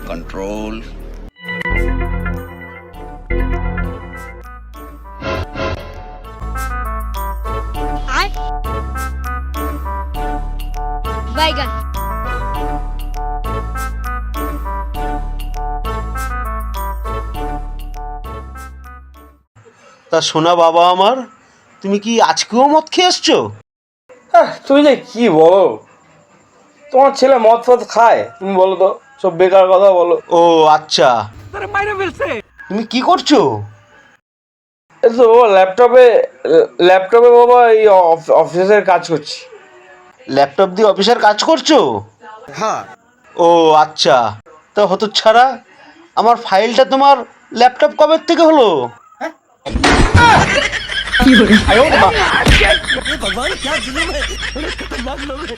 Control. बैगन তা সোনা বাবা আমার, তুমি কি আজকেও মদ খেয়ে এসছো? তুমি যে কি বলো, তোমার ছেলে মদ ফদ খায়? তুমি বলো তো, সব বেকার কথা বলো। ও আচ্ছা, তুমি কি করছো? এই তো ল্যাপটপে ল্যাপটপে বাবা এই অফিসের কাজ করছি। ল্যাপটপ দিয়ে অফিসের কাজ করছো? হ্যাঁ। ও আচ্ছা, তা হতচ্ছাড়া, আমার ফাইলটা তোমার ল্যাপটপ কবে থেকে হলো? भगवान क्या जुल्म है, बड़े खतरनाक लोग हैं।